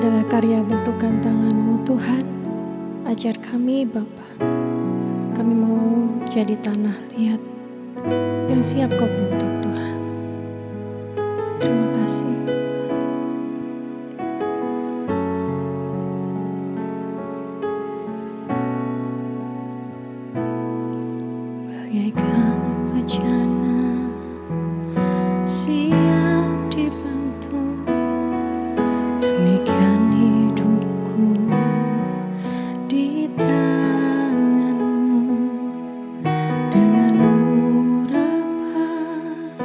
adalah karya bentukan tangan-Mu Tuhan. Ajar kami Bapa, kami mau jadi tanah liat yang siap Kau bentuk Tuhan. Terima kasih. Bagaikan bencana siap dibentuk, demikian hidupku di tangan-Mu. Dengan urapan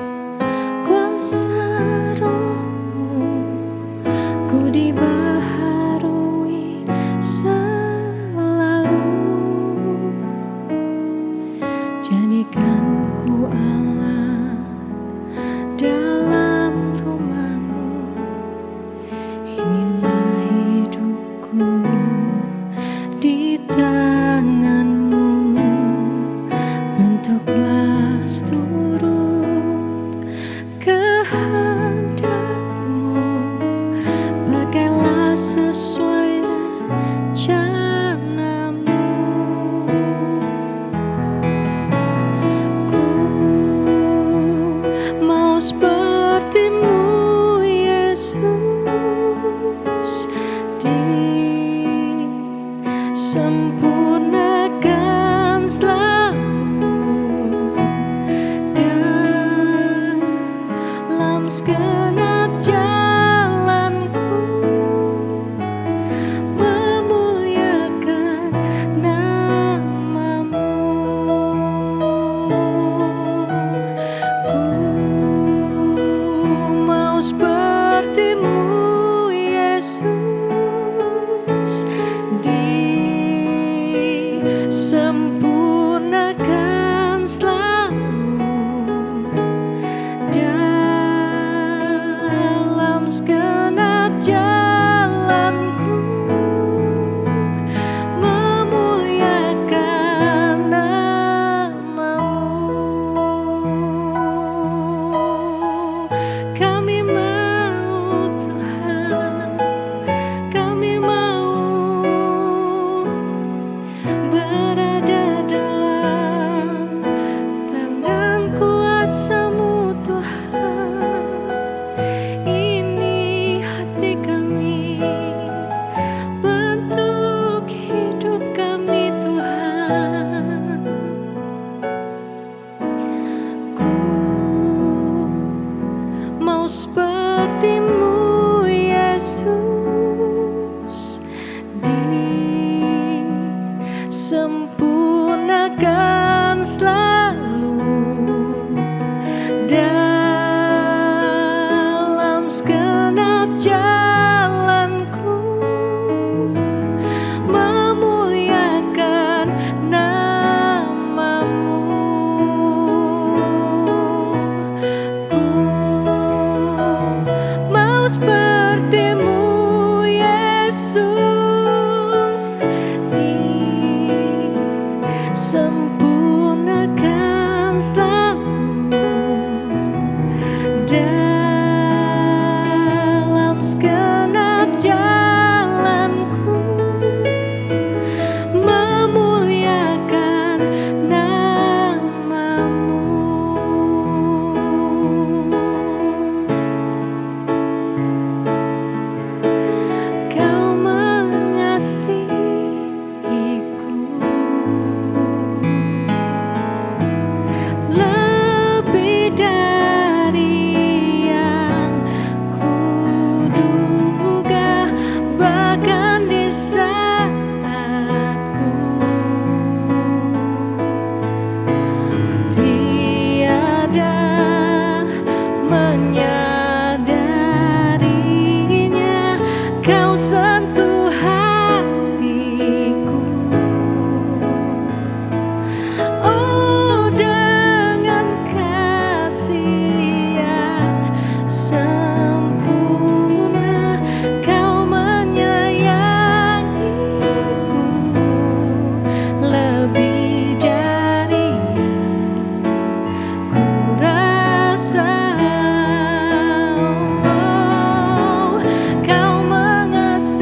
kuasa Roh-Mu, ku dibaharui selalu. Jadikan ku Allah dalam rumah-Mu. Inilah hidupku di tangan-Mu. Bentuklah seturut kehendak-Mu. Pakailah sesuai rencana-Mu. Ku mau seperti-Mu, Yesus, disempurnakan selalu dalam segenap jalanku, memuliakan nama-Mu. Ku mau seperti-Mu, Yesus, disempurnakan selalu dalam segenap jalanku, memuliakan nama-Mu. Kami mau Tuhan, kami mau berada dalam tangan kuasa-Mu Tuhan. Ini hati kami, bentuk hidup kami Tuhan. Ku mau seperti-Mu, Yesus, disempurnakan selalu dalam segenap jalanku, memuliakan nama-Mu. Ku mau seperti-Mu, Yesus, disempurnakan selalu dalam segenap jalanku, memuliakan nama-Mu. Kau mengasihiku lebih dari yang kuduga, bahkan di saat ku tiada menyadarinya, Kau sentuh hatiku. Oh, dengan kasih yang sempurna, Kau menyayangiku lebih dari yang ku rasa. Oh, Kau mengasihi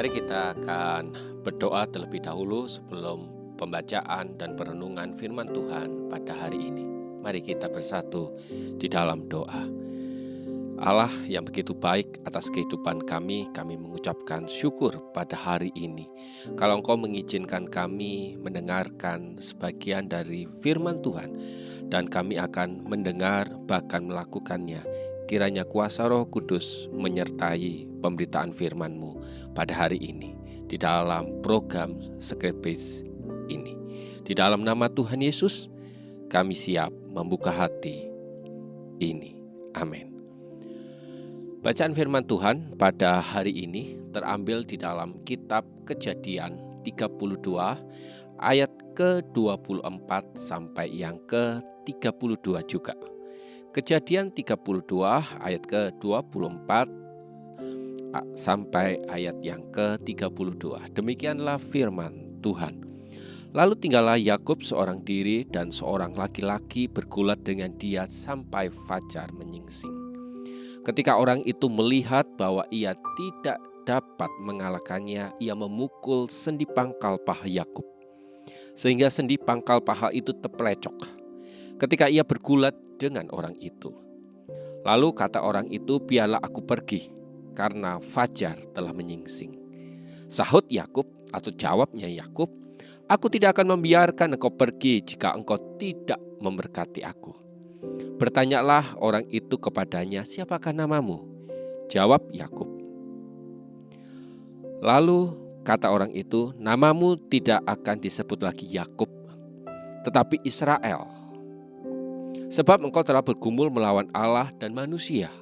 Mari kita akan berdoa terlebih dahulu sebelum pembacaan dan perenungan firman Tuhan pada hari ini. Mari kita bersatu di dalam doa. Allah yang begitu baik atas kehidupan kami mengucapkan syukur pada hari ini. Kalau Engkau mengizinkan kami mendengarkan sebagian dari firman Tuhan, dan kami akan mendengar bahkan melakukannya, kiranya kuasa Roh Kudus menyertai pemberitaan firman-Mu pada hari ini, di dalam program Skripis ini. Di dalam nama Tuhan Yesus, kami siap membuka hati ini. Amin. Bacaan firman Tuhan pada hari ini terambil di dalam kitab Kejadian 32 ayat ke-24 sampai yang ke-32 juga. Kejadian 32 ayat ke-24 sampai ayat yang ke-32. Demikianlah firman Tuhan. Lalu tinggallah Yakub seorang diri dan seorang laki-laki bergulat dengan dia sampai fajar menyingsing. Ketika orang itu melihat bahwa ia tidak dapat mengalahkannya, ia memukul sendi pangkal paha Yakub, sehingga sendi pangkal paha itu terpelecok ketika ia bergulat dengan orang itu. Lalu kata orang itu, biarlah aku pergi, karena fajar telah menyingsing. Sahut Yakub, atau jawabnya Yakub, aku tidak akan membiarkan engkau pergi jika engkau tidak memberkati aku. Bertanyalah orang itu kepadanya, siapakah namamu? Jawab Yakub. Lalu kata orang itu, namamu tidak akan disebut lagi Yakub, tetapi Israel. Sebab engkau telah bergumul melawan Allah dan manusia,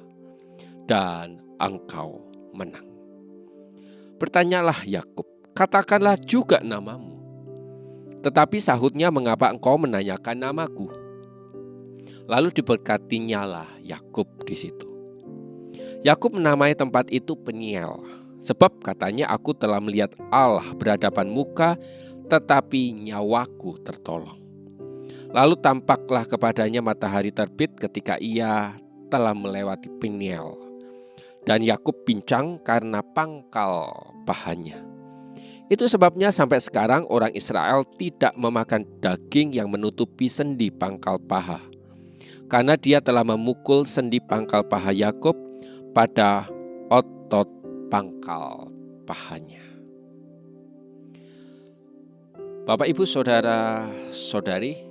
dan engkau menang. Bertanyalah Yakub, katakanlah juga namamu. Tetapi sahutnya, mengapa engkau menanyakan namaku? Lalu diberkatinya lah Yakub di situ. Yakub menamai tempat itu Peniel, sebab katanya, aku telah melihat Allah berhadapan muka, tetapi nyawaku tertolong. Lalu tampaklah kepadanya matahari terbit ketika ia telah melewati Peniel, dan Yakub pincang karena pangkal pahanya. Itu sebabnya sampai sekarang orang Israel tidak memakan daging yang menutupi sendi pangkal paha, karena dia telah memukul sendi pangkal paha Yakub pada otot pangkal pahanya. Bapak, Ibu, Saudara, Saudari,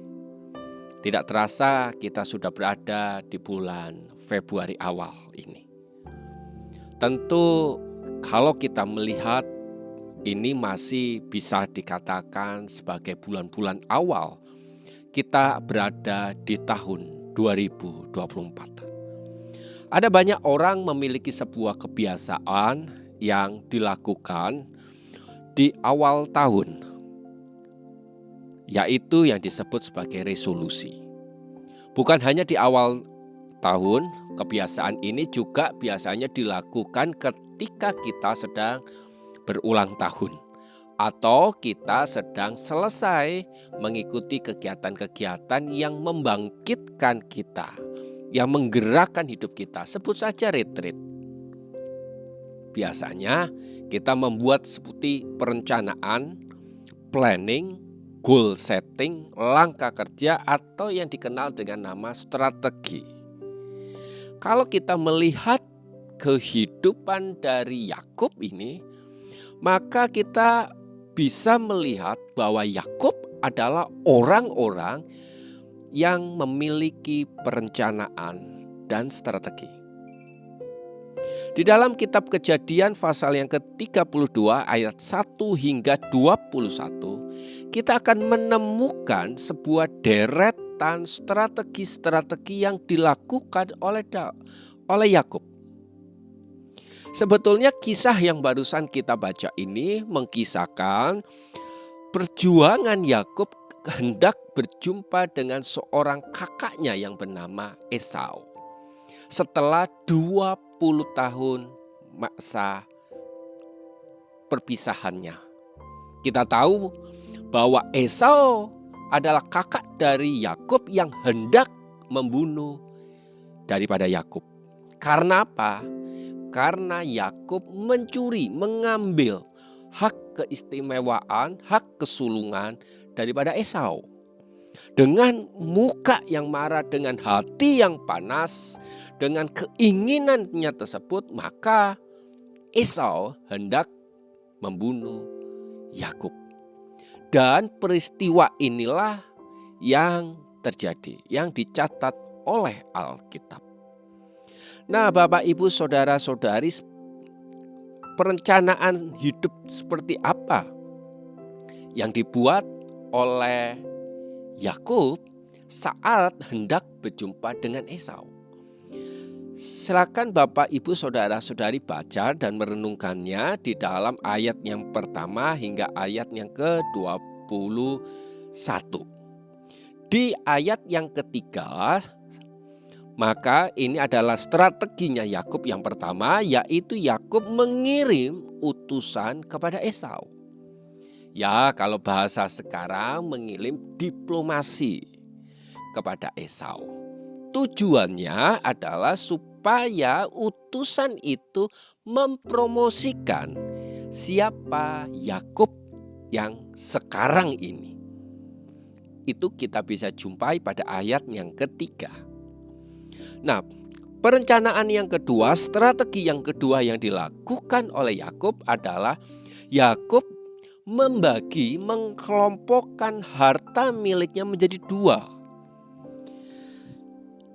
tidak terasa kita sudah berada di bulan Februari awal ini. Tentu kalau kita melihat ini masih bisa dikatakan sebagai bulan-bulan awal kita berada di tahun 2024. Ada banyak orang memiliki sebuah kebiasaan yang dilakukan di awal tahun, yaitu yang disebut sebagai resolusi. Bukan hanya di awal tahun, kebiasaan ini juga biasanya dilakukan ketika kita sedang berulang tahun, atau kita sedang selesai mengikuti kegiatan-kegiatan yang membangkitkan kita, yang menggerakkan hidup kita. Sebut saja retreat. Biasanya kita membuat seperti perencanaan, planning, goal setting, langkah kerja, atau yang dikenal dengan nama strategi. Kalau kita melihat kehidupan dari Yakub ini, maka kita bisa melihat bahwa Yakub adalah orang-orang yang memiliki perencanaan dan strategi. Di dalam kitab Kejadian pasal yang ke-32 ayat 1 hingga 21, kita akan menemukan sebuah deretan strategi-strategi yang dilakukan oleh Yakub. Sebetulnya kisah yang barusan kita baca ini mengkisahkan perjuangan Yakub hendak berjumpa dengan seorang kakaknya yang bernama Esau. Setelah 20 tahun masa perpisahannya. Kita tahu bahwa Esau adalah kakak dari Yakub yang hendak membunuh daripada Yakub. Karena apa? Karena Yakub mencuri, mengambil hak keistimewaan, hak kesulungan daripada Esau. Dengan muka yang marah, dengan hati yang panas, dengan keinginannya tersebut, maka Esau hendak membunuh Yakub. Dan peristiwa inilah yang terjadi, yang dicatat oleh Alkitab. Nah, Bapak, Ibu, saudara-saudari, perencanaan hidup seperti apa yang dibuat oleh Yakub saat hendak berjumpa dengan Esau? Silakan Bapak, Ibu, saudara-saudari baca dan merenungkannya di dalam ayat yang pertama hingga ayat yang ke-21. Di ayat yang ketiga, maka ini adalah strateginya Yakub yang pertama, yaitu Yakub mengirim utusan kepada Esau. Ya, kalau bahasa sekarang mengirim diplomasi kepada Esau. Tujuannya adalah supaya utusan itu mempromosikan siapa Yakub yang sekarang ini. Itu kita bisa jumpai pada ayat yang ketiga. Nah, perencanaan yang kedua, strategi yang kedua yang dilakukan oleh Yakub adalah Yakub mengkelompokkan harta miliknya menjadi dua.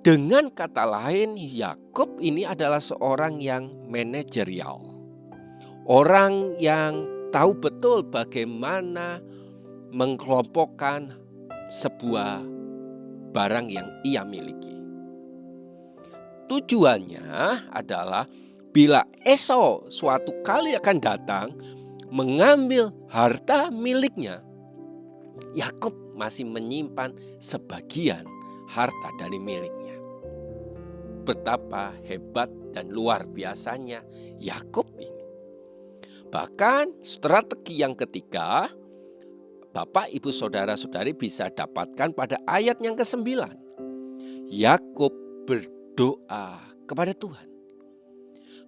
Dengan kata lain, Yakub ini adalah seorang yang manajerial. Orang yang tahu betul bagaimana mengkelompokkan sebuah barang yang ia miliki. Tujuannya adalah bila Esau suatu kali akan datang mengambil harta miliknya, Yakub masih menyimpan sebagian harta dari miliknya. Betapa hebat dan luar biasanya Yakub ini. Bahkan strategi yang ketiga, Bapak, Ibu, saudara-saudari bisa dapatkan pada ayat yang ke-9. Yakub berdoa kepada Tuhan.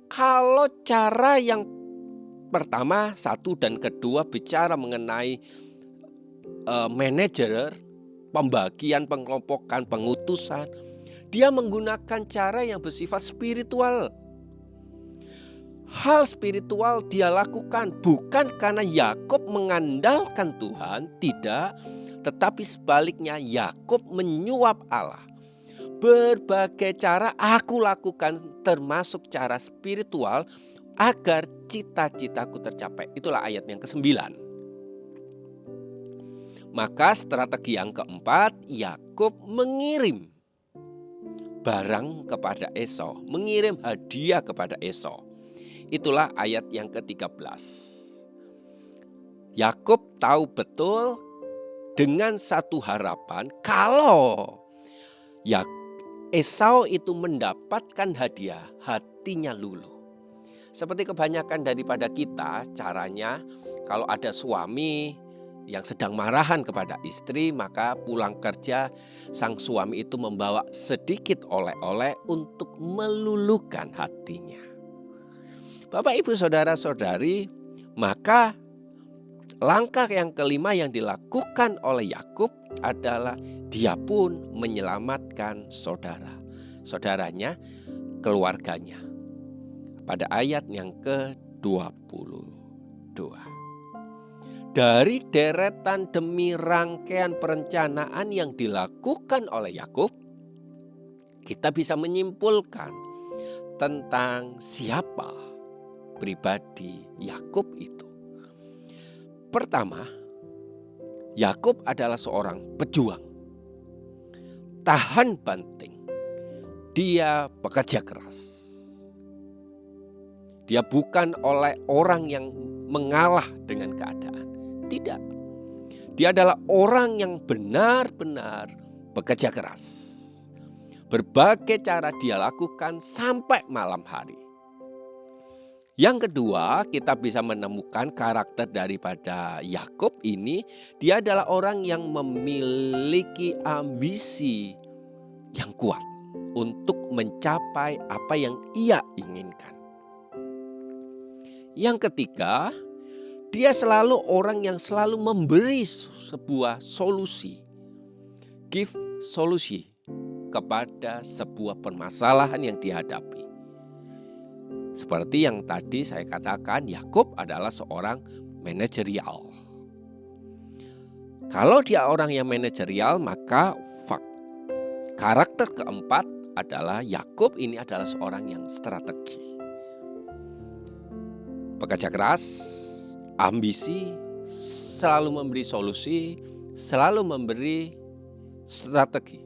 Kalau cara yang pertama, satu dan kedua bicara mengenai manajer, pembagian, pengelompokan, pengutusan, dia menggunakan cara yang bersifat spiritual. Hal spiritual dia lakukan bukan karena Yakub mengandalkan Tuhan, tidak, tetapi sebaliknya Yakub menyuap Allah. Berbagai cara aku lakukan termasuk cara spiritual agar cita-citaku tercapai. Itulah ayat yang ke-9. Maka strategi yang keempat, Yakub mengirim barang kepada Esau, mengirim hadiah kepada Esau. Itulah ayat yang ke-13. Yakub tahu betul dengan satu harapan, kalau Esau itu mendapatkan hadiah, hatinya luluh. Seperti kebanyakan daripada kita, caranya kalau ada suami yang sedang marahan kepada istri, maka pulang kerja sang suami itu membawa sedikit oleh-oleh untuk meluluhkan hatinya. Bapak, Ibu, saudara-saudari, maka langkah yang kelima yang dilakukan oleh Yakub adalah dia pun menyelamatkan saudaranya, keluarganya. Pada ayat yang ke-22. Dari deretan demi rangkaian perencanaan yang dilakukan oleh Yakub, kita bisa menyimpulkan tentang siapa pribadi Yakub itu. Pertama, Yakub adalah seorang pejuang, tahan banting. Dia bekerja keras. Dia bukan oleh orang yang mengalah dengan keadaan. Tidak. Dia adalah orang yang benar-benar bekerja keras. Berbagai cara dia lakukan sampai malam hari. Yang kedua, kita bisa menemukan karakter daripada Yakub ini. Dia adalah orang yang memiliki ambisi yang kuat untuk mencapai apa yang ia inginkan. Yang ketiga, Dia selalu orang yang selalu memberi sebuah solusi, give solusi kepada sebuah permasalahan yang dihadapi. Seperti yang tadi saya katakan, Yakub adalah seorang manajerial. Kalau dia orang yang manajerial, maka karakter keempat adalah Yakub ini adalah seorang yang strategi. Pekerja keras, ambisi, selalu memberi solusi, selalu memberi strategi.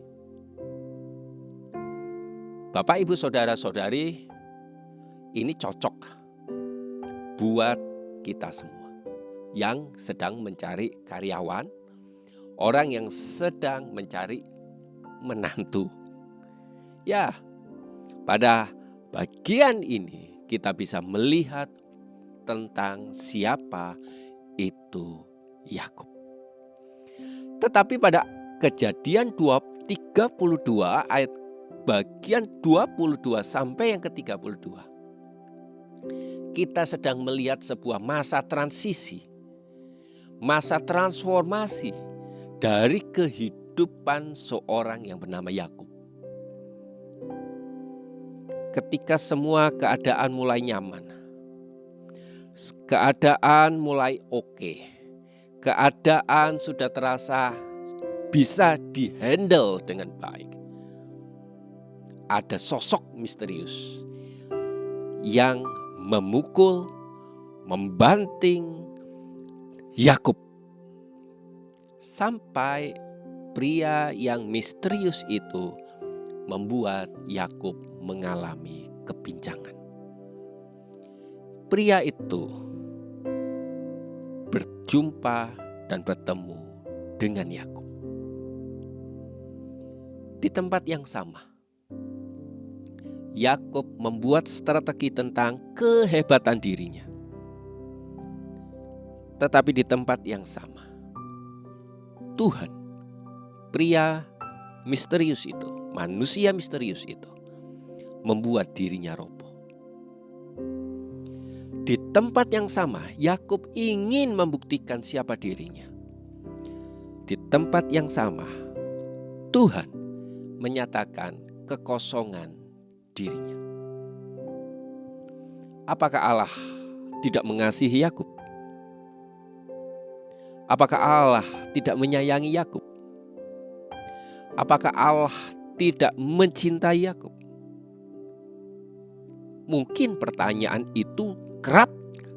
Bapak, Ibu, saudara-saudari, ini cocok buat kita semua yang sedang mencari karyawan, orang yang sedang mencari menantu. Ya, pada bagian ini kita bisa melihat tentang siapa itu Yakub. Tetapi pada Kejadian 32 ayat bagian 22 sampai yang ke-32, kita sedang melihat sebuah masa transisi, masa transformasi dari kehidupan seorang yang bernama Yakub. Ketika semua keadaan mulai nyaman, keadaan mulai oke, keadaan sudah terasa bisa dihandle dengan baik, ada sosok misterius yang memukul, membanting Yakub. Sampai pria yang misterius itu membuat Yakub mengalami kepincangan. Pria itu berjumpa dan bertemu dengan Yakub di tempat yang sama. Yakub membuat strategi tentang kehebatan dirinya. Tetapi di tempat yang sama, Tuhan, pria misterius itu, manusia misterius itu, membuat dirinya roboh. Di tempat yang sama, Yakub ingin membuktikan siapa dirinya. Di tempat yang sama, Tuhan menyatakan kekosongan dirinya. Apakah Allah tidak mengasihi Yakub? Apakah Allah tidak menyayangi Yakub? Apakah Allah tidak mencintai Yakub? Mungkin pertanyaan itu kerap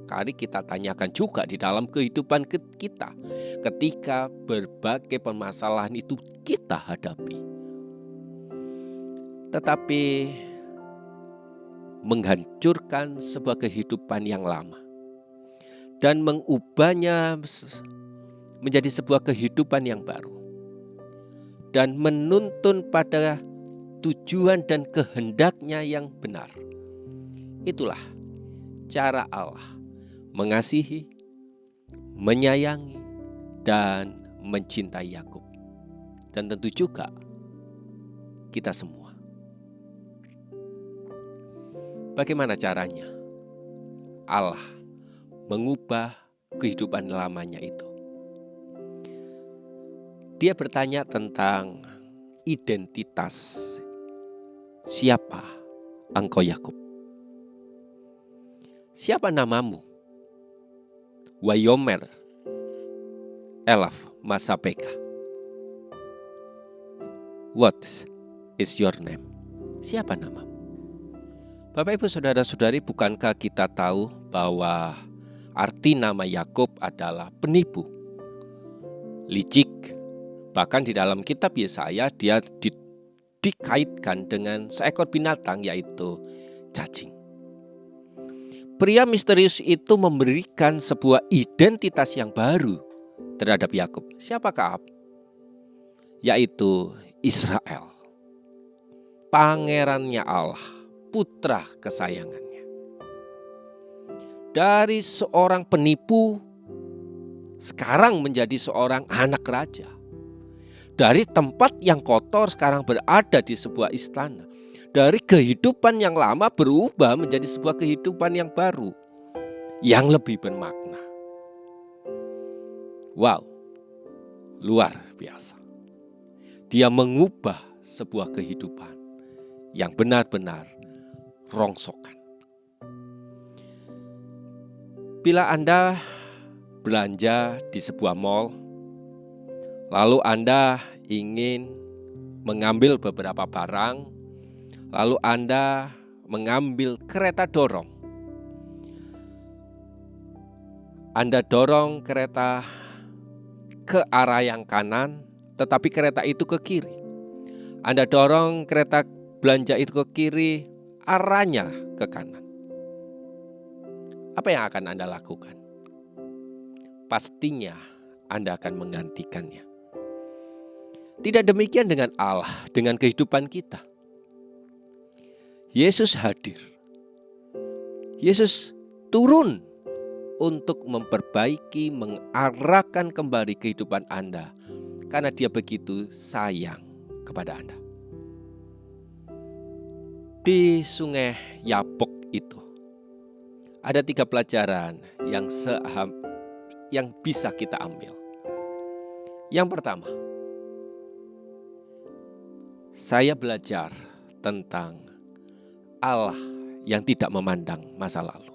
kali kita tanyakan juga di dalam kehidupan kita ketika berbagai permasalahan itu kita hadapi. Tetapi menghancurkan sebuah kehidupan yang lama dan mengubahnya menjadi sebuah kehidupan yang baru dan menuntun pada tujuan dan kehendaknya yang benar. Itulah cara Allah mengasihi, menyayangi, dan mencintai Yakub. Dan tentu juga kita semua. Bagaimana caranya Allah mengubah kehidupan lamanya itu? Dia bertanya tentang identitas. Siapa engkau, Yakub? Siapa namamu? Wayomer Elaf Masabeka. What is your name? Siapa namamu? Bapak, Ibu, saudara-saudari, bukankah kita tahu bahwa arti nama Yakub adalah penipu, licik? Bahkan di dalam kitab Yesaya dia dikaitkan dengan seekor binatang, yaitu cacing. Pria misterius itu memberikan sebuah identitas yang baru terhadap Yakub. Siapakah? Yaitu Israel, pangerannya Allah, putra kesayangannya. Dari seorang penipu sekarang menjadi seorang anak raja. Dari tempat yang kotor sekarang berada di sebuah istana. Dari kehidupan yang lama berubah menjadi sebuah kehidupan yang baru, yang lebih bermakna. Wow, luar biasa. Dia mengubah sebuah kehidupan yang benar-benar rongsokan. Bila Anda belanja di sebuah mall, lalu Anda ingin mengambil beberapa barang, lalu Anda mengambil kereta dorong. Anda dorong kereta ke arah yang kanan, tetapi kereta itu ke kiri. Anda dorong kereta belanja itu ke kiri, arahnya ke kanan. Apa yang akan Anda lakukan? Pastinya Anda akan menggantikannya. Tidak demikian dengan Allah, dengan kehidupan kita. Yesus hadir. Yesus turun untuk memperbaiki, mengarahkan kembali kehidupan Anda, karena Dia begitu sayang kepada Anda. Di Sungai Yabok itu ada 3 pelajaran yang bisa kita ambil. Yang pertama, saya belajar tentang Allah yang tidak memandang masa lalu.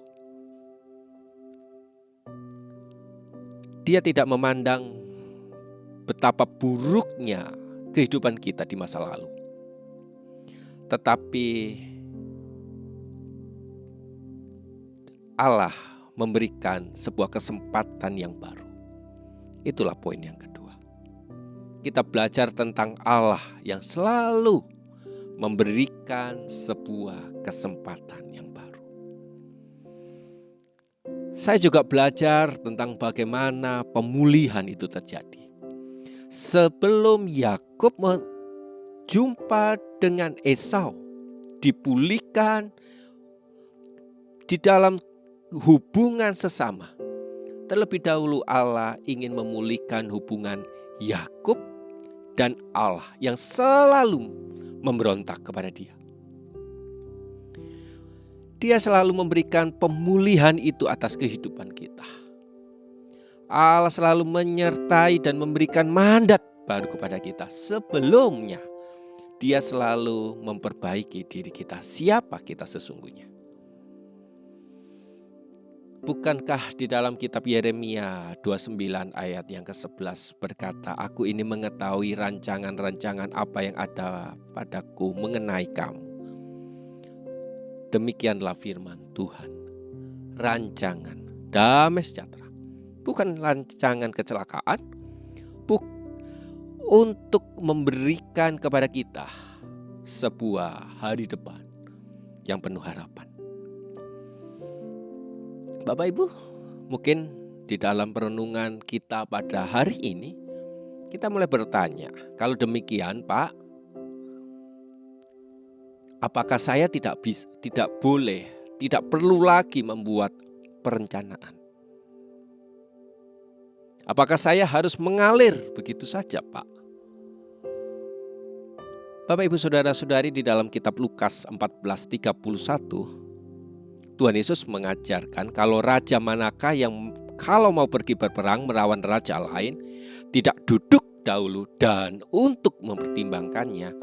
Dia tidak memandang betapa buruknya kehidupan kita di masa lalu. Tetapi Allah memberikan sebuah kesempatan yang baru. Itulah poin yang kedua. Kita belajar tentang Allah yang selalu memberikan sebuah kesempatan yang baru. Saya juga belajar tentang bagaimana pemulihan itu terjadi. Sebelum Yakub jumpa dengan Esau, dipulihkan di dalam hubungan sesama. Terlebih dahulu Allah ingin memulihkan hubungan Yakub dan Allah yang selalu memberontak kepada dia. Dia selalu memberikan pemulihan itu atas kehidupan kita. Allah selalu menyertai dan memberikan mandat baru kepada kita. Sebelumnya Dia selalu memperbaiki diri kita, siapa kita sesungguhnya. Bukankah di dalam kitab Yeremia 29 ayat yang ke-11 berkata, "Aku ini mengetahui rancangan-rancangan apa yang ada padaku mengenai kamu." Demikianlah firman Tuhan. Rancangan damai sejahtera, bukan rancangan kecelakaan, untuk memberikan kepada kita sebuah hari depan yang penuh harapan. Bapak Ibu, mungkin di dalam perenungan kita pada hari ini, kita mulai bertanya, kalau demikian Pak, apakah saya tidak perlu lagi membuat perencanaan? Apakah saya harus mengalir begitu saja Pak? Bapak Ibu Saudara-saudari, di dalam kitab Lukas 14:31, Tuhan Yesus mengajarkan kalau raja manakah yang kalau mau pergi berperang melawan raja lain, tidak duduk dahulu dan untuk mempertimbangkannya,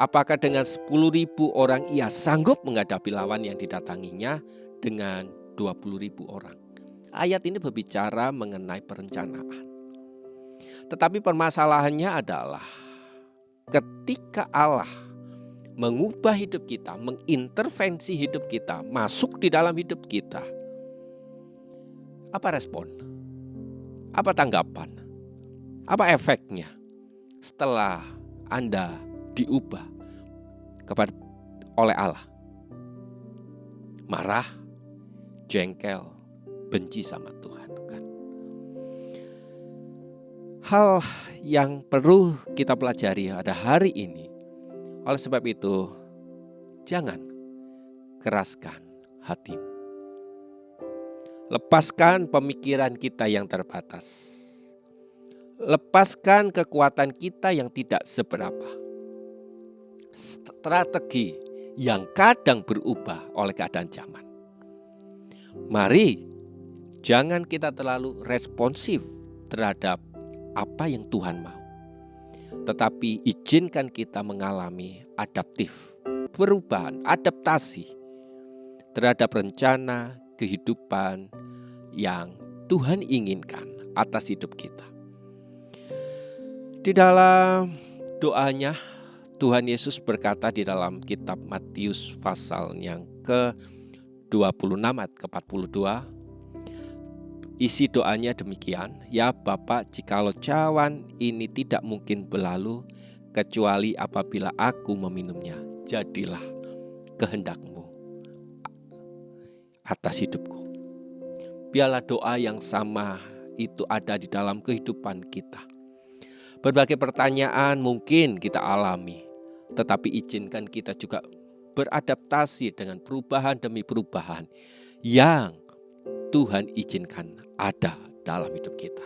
apakah dengan 10.000 orang ia sanggup menghadapi lawan yang didatanginya dengan 20.000 orang. Ayat ini berbicara mengenai perencanaan. Tetapi permasalahannya adalah ketika Allah mengubah hidup kita, mengintervensi hidup kita, masuk di dalam hidup kita, apa respon? Apa tanggapan? Apa efeknya setelah Anda diubah oleh Allah? Marah, jengkel, benci sama Tuhan, kan? Hal yang perlu kita pelajari pada hari ini. Oleh sebab itu, jangan keraskan hatimu. Lepaskan pemikiran kita yang terbatas. Lepaskan kekuatan kita yang tidak seberapa. Strategi yang kadang berubah oleh keadaan zaman. Mari, jangan kita terlalu responsif terhadap apa yang Tuhan mau. Tetapi izinkan kita mengalami perubahan, adaptasi terhadap rencana kehidupan yang Tuhan inginkan atas hidup kita. Di dalam doanya, Tuhan Yesus berkata di dalam kitab Matius pasal yang ke-26 ayat ke-42, isi doanya demikian, "Ya Bapa, jikalau cawan ini tidak mungkin berlalu kecuali apabila aku meminumnya, jadilah kehendak-Mu atas hidupku." Biarlah doa yang sama itu ada di dalam kehidupan kita. Berbagai pertanyaan mungkin kita alami, tetapi izinkan kita juga beradaptasi dengan perubahan demi perubahan yang Tuhan izinkan ada dalam hidup kita.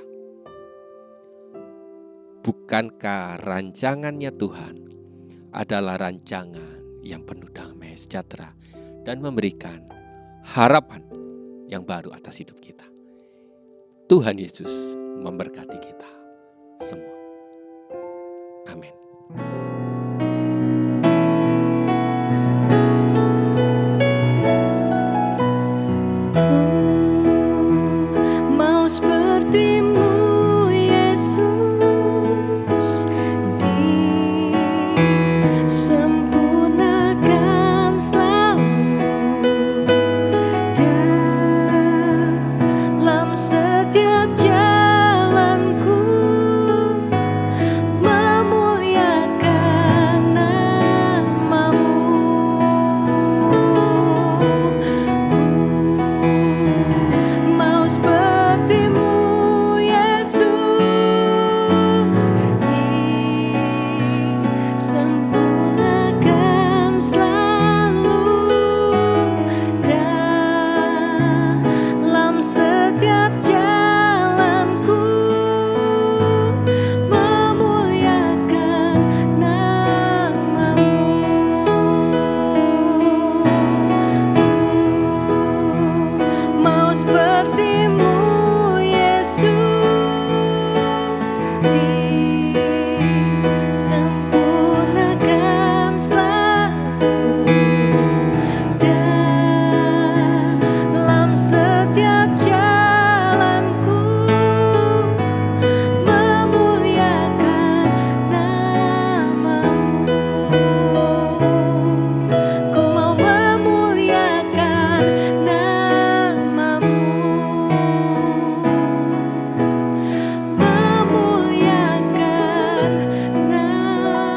Bukankah rancangannya Tuhan adalah rancangan yang penuh damai sejahtera dan memberikan harapan yang baru atas hidup kita. Tuhan Yesus memberkati kita semua. Amin. Mau seperti-Mu Yesus, disempurnakan selalu dalam setiap jalanku, memuliakan nama-Mu. Mau seperti-Mu Yesus, disempurnakan selalu dalam setiap jalanku, memuliakan nama-Mu. Mau seperti-Mu Yesus, disempurnakan selalu dalam setiap jalanku, memuliakan nama-Mu. Ku mau memuliakan nama-Mu, memuliakan nama-Mu.